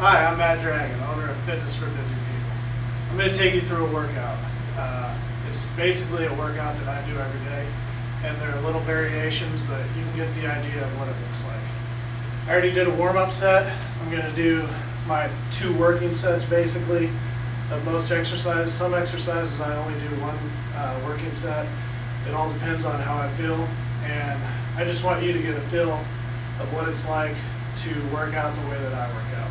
Hi, I'm Matt Dragon, owner of Fitness for Busy People. I'm going to take you through a workout. It's basically a workout that I do every day, and there are little variations, but you can get the idea of what it looks like. I already did a warm-up set. I'm going to do my 2 working sets basically of most exercises. Some exercises I only do 1 working set. It all depends on how I feel, and I just want you to get a feel of what it's like to work out the way that I work out.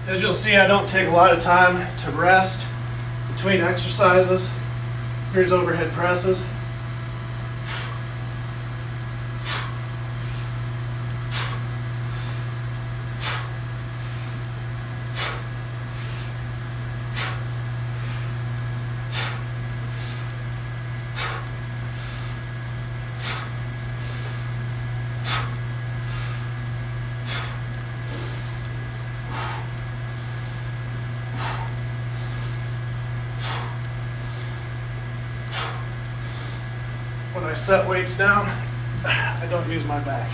As you'll see, I don't take a lot of time to rest between exercises. Here's overhead presses. When I set weights down, I don't use my back.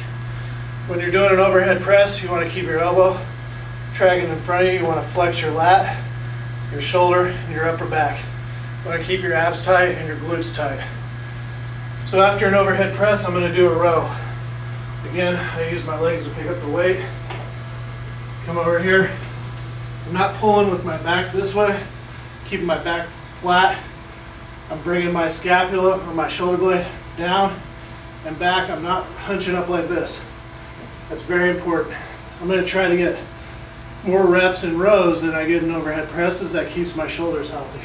When you're doing an overhead press, you want to keep your elbow dragging in front of you. You want to flex your lat, your shoulder, and your upper back. You want to keep your abs tight and your glutes tight. So after an overhead press, I'm going to do a row. Again, I use my legs to pick up the weight. Come over here. I'm not pulling with my back this way, keeping my back flat. I'm bringing my scapula or my shoulder blade down and back. I'm not hunching up like this. That's very important. I'm going to try to get more reps in rows than I get in overhead presses. That keeps my shoulders healthy.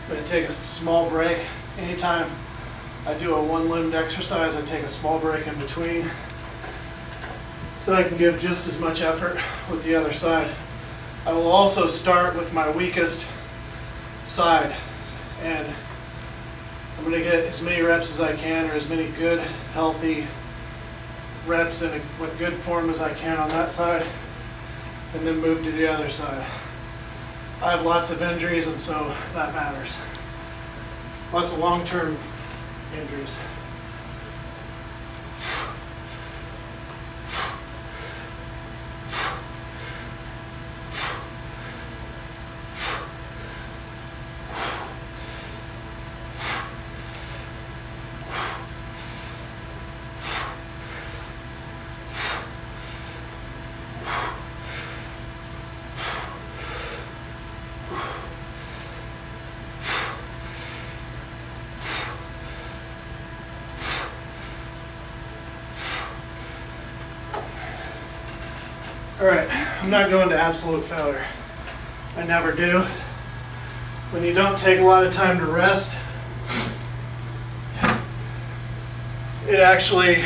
I'm going to take a small break. Anytime I do a one-limbed exercise, I take a small break in between so I can give just as much effort with the other side. I will also start with my weakest side, and I'm going to get as many reps as I can, or as many good, healthy reps with good form as I can on that side, and then move to the other side. I have lots of injuries, and so that matters. Lots of long-term injuries. All right, I'm not going to absolute failure. I never do. When you don't take a lot of time to rest, it actually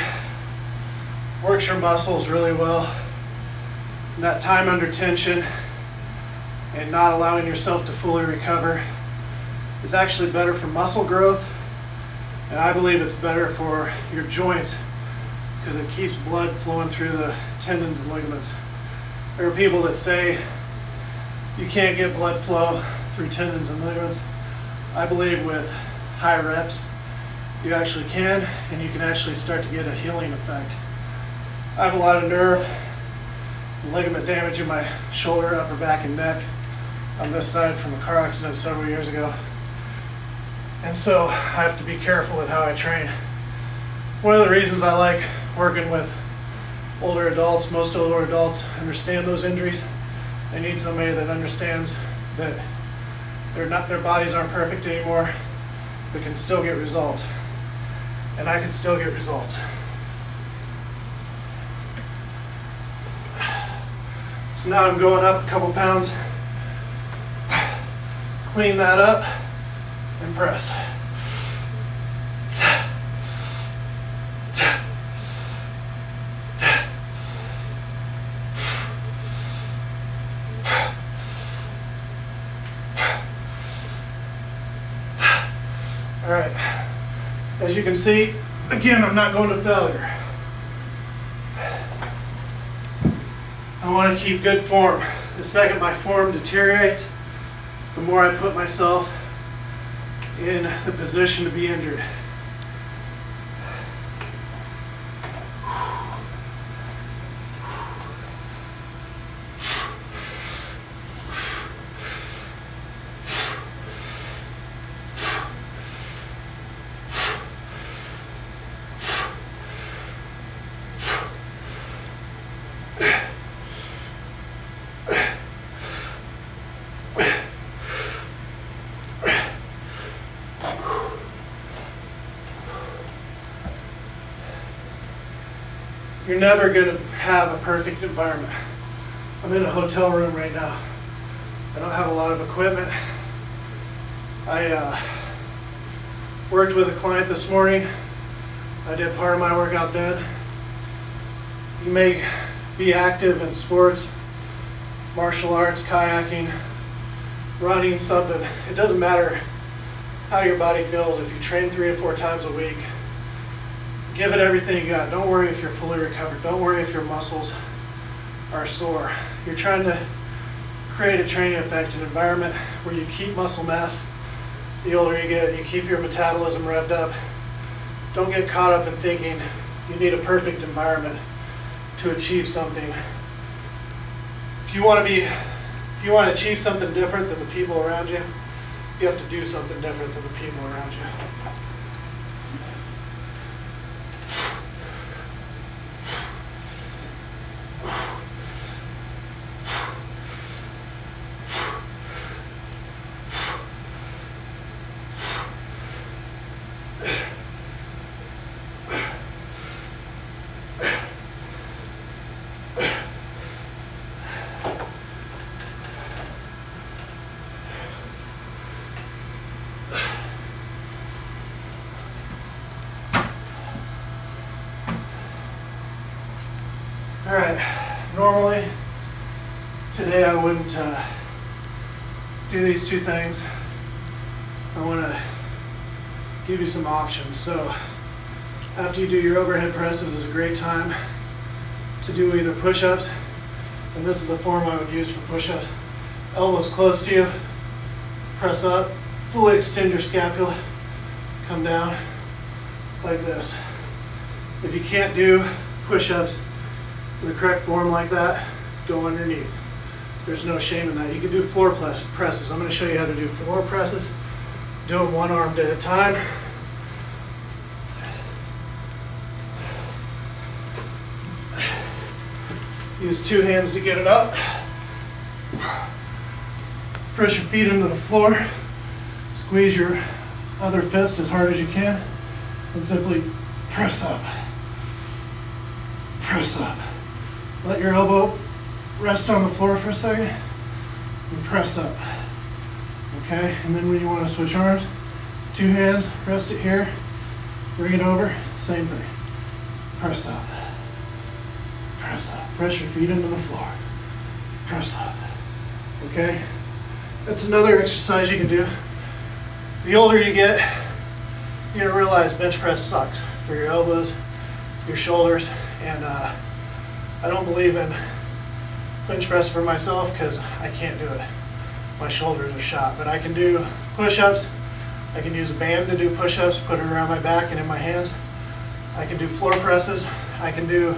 works your muscles really well. And that time under tension and not allowing yourself to fully recover is actually better for muscle growth, and I believe it's better for your joints because it keeps blood flowing through the tendons and ligaments. There are people that say you can't get blood flow through tendons and ligaments. I believe with high reps, you actually can, and you can actually start to get a healing effect. I have a lot of nerve and ligament damage in my shoulder, upper back, and neck on this side from a car accident several years ago. And so I have to be careful with how I train. One of the reasons I like working with older adults, most older adults understand those injuries. They need somebody that understands that their bodies aren't perfect anymore, but can still get results. And I can still get results. So now I'm going up a couple pounds. Clean that up and press. right, as you can see, again, I'm not going to failure. I want to keep good form. The second my form deteriorates, the more I put myself in the position to be injured. You're never going to have a perfect environment. I'm in a hotel room right now. I don't have a lot of equipment. I worked with a client this morning. I did part of my workout then. You may be active in sports, martial arts, kayaking, running, something. It doesn't matter how your body feels. If you train 3 to 4 times a week, give it everything you got. Don't worry if you're fully recovered. Don't worry if your muscles are sore. You're trying to create a training effect, an environment where you keep muscle mass. The older you get, you keep your metabolism revved up. Don't get caught up in thinking you need a perfect environment to achieve something. If you want to achieve something different than the people around you, you have to do something different than the people around you. All right, normally today I wouldn't do these 2 things. I want to give you some options. So after you do your overhead presses is a great time to do either push-ups, and this is the form I would use for push-ups. Elbows close to you, press up, fully extend your scapula, come down like this. If you can't do push-ups in the correct form like that, go on your knees. There's no shame in that. You can do floor presses. I'm going to show you how to do floor presses. Do them one-armed at a time. Use 2 hands to get it up. Press your feet into the floor. Squeeze your other fist as hard as you can and simply press up. Press up. Let your elbow rest on the floor for a second and press up. Okay, and then when you want to switch arms, 2 hands, rest it here, bring it over, same thing. Press up. Press up. Press your feet into the floor. Press up. Okay? That's another exercise you can do. The older you get, you're gonna realize bench press sucks for your elbows, your shoulders, and I don't believe in bench press for myself because I can't do it. My shoulders are shot, but I can do push-ups. I can use a band to do push-ups, put it around my back and in my hands. I can do floor presses. I can do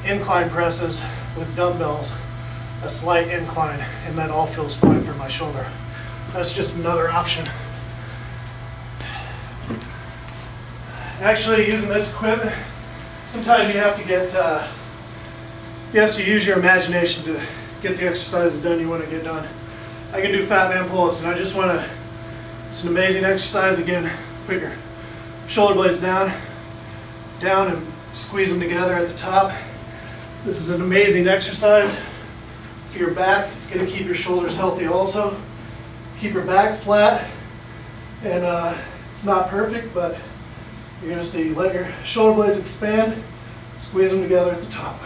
incline presses with dumbbells, a slight incline, and that all feels fine for my shoulder. That's just another option. Actually, using this equipment, sometimes you have to use your imagination to get the exercises done you want to get done. I can do fat man pull-ups, and I just want to, it's an amazing exercise. Again, put your shoulder blades down, and squeeze them together at the top. This is an amazing exercise for your back. It's going to keep your shoulders healthy also. Keep your back flat, and it's not perfect, but you're going to see, let your shoulder blades expand, squeeze them together at the top.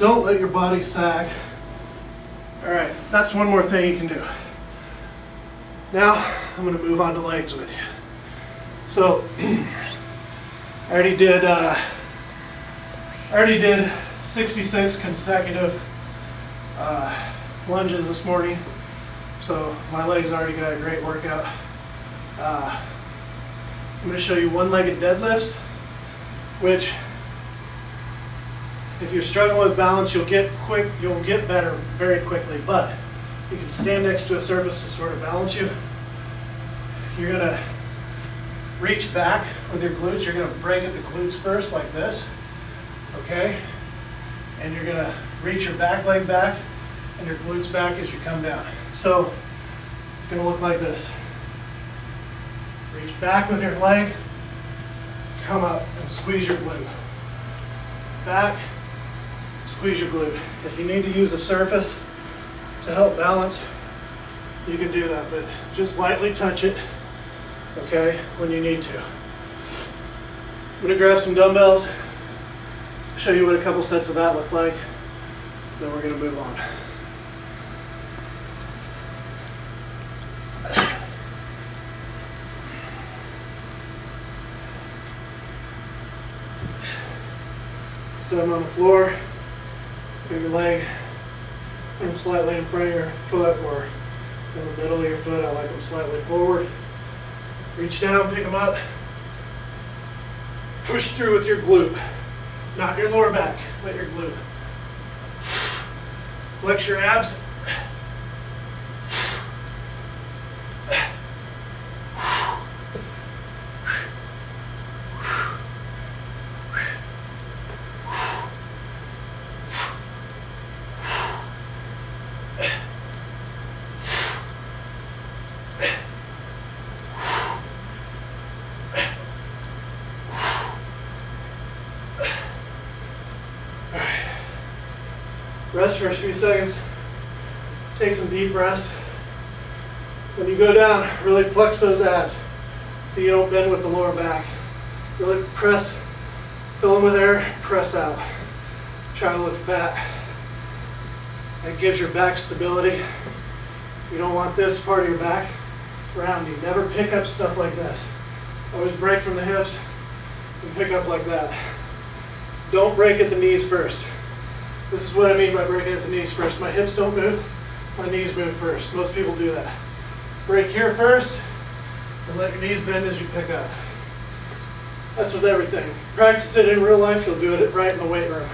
Don't let your body sag. All right, that's one more thing you can do. Now, I'm gonna move on to legs with you. So, I already did 66 consecutive lunges this morning. So my legs already got a great workout. I'm gonna show you one-legged deadlifts, which if you're struggling with balance, you'll get better very quickly, but you can stand next to a surface to sort of balance you. You're gonna reach back with your glutes. You're gonna break at the glutes first like this, okay? And you're gonna reach your back leg back and your glutes back as you come down. So it's gonna look like this. Reach back with your leg, come up and squeeze your glute. Back, squeeze your glute. If you need to use a surface to help balance, you can do that, but just lightly touch it, okay, when you need to. I'm gonna grab some dumbbells, show you what a couple sets of that look like, then we're gonna move on. Set them on the floor, put your leg slightly in front of your foot or in the middle of your foot. I like them slightly forward. Reach down, pick them up. Push through with your glute. Not your lower back, but your glute. Flex your abs. Rest for a few seconds. Take some deep breaths. When you go down, really flex those abs so you don't bend with the lower back. Really press, fill them with air, press out. Try to look fat. That gives your back stability. You don't want this part of your back rounding. Never pick up stuff like this. Always break from the hips and pick up like that. Don't break at the knees first. This is what I mean by breaking at the knees first. My hips don't move, my knees move first. Most people do that. Break here first, and let your knees bend as you pick up. That's with everything. Practice it in real life, you'll do it right in the weight room.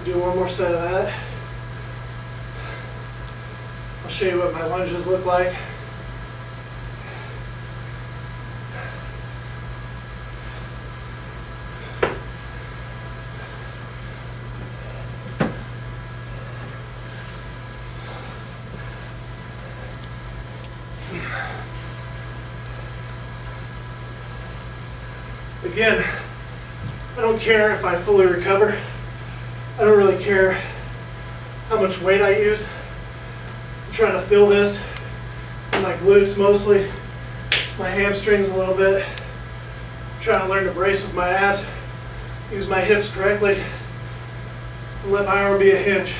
Do one more set of that. I'll show you what my lunges look like. Again, I don't care if I fully recover. I don't really care how much weight I use. I'm trying to feel this in my glutes mostly, my hamstrings a little bit. I'm trying to learn to brace with my abs, use my hips correctly, and let my arm be a hinge.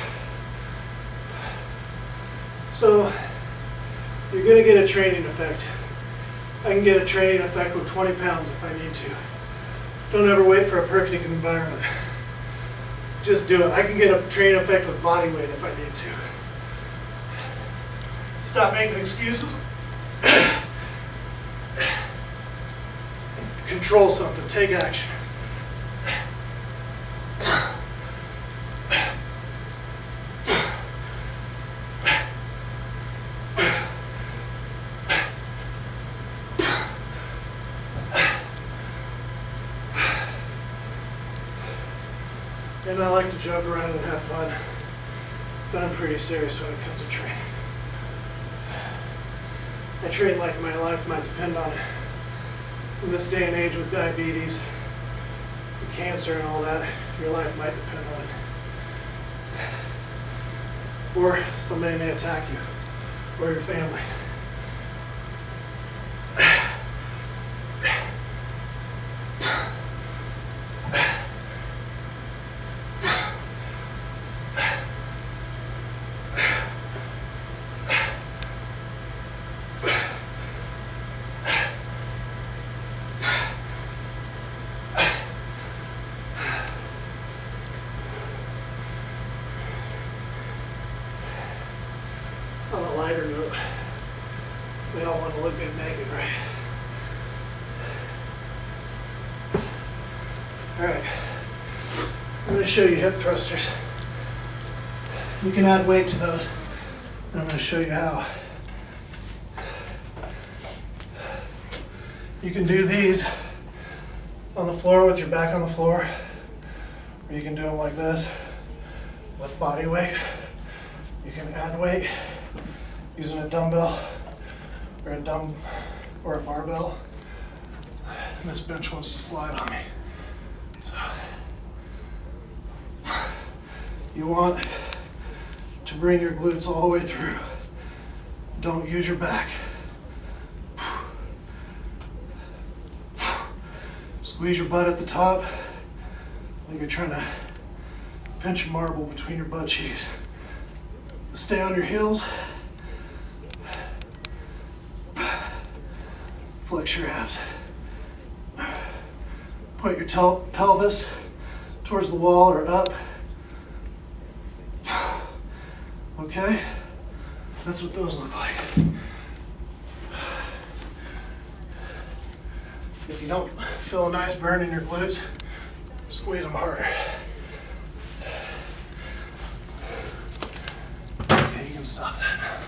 So you're gonna get a training effect. I can get a training effect with 20 pounds if I need to. Don't ever wait for a perfect environment. Just do it. I can get a training effect with body weight if I need to. Stop making excuses. Control something. Take action. And I like to joke around and have fun, but I'm pretty serious when it comes to training. I train like my life might depend on it. In this day and age with diabetes, and cancer and all that, your life might depend on it. Or somebody may attack you, or your family. On a lighter note, we all want to look good naked, right? All right, I'm going to show you hip thrusters. You can add weight to those, and I'm going to show you how. You can do these on the floor with your back on the floor, or you can do them like this with body weight. You can add weight using a dumbbell or a barbell. And this bench wants to slide on me. So you want to bring your glutes all the way through. Don't use your back. Squeeze your butt at the top like you're trying to pinch a marble between your butt cheeks. Stay on your heels. Flex your abs. Point your pelvis towards the wall or up. Okay? That's what those look like. If you don't feel a nice burn in your glutes, squeeze them harder. Okay, you can stop that now.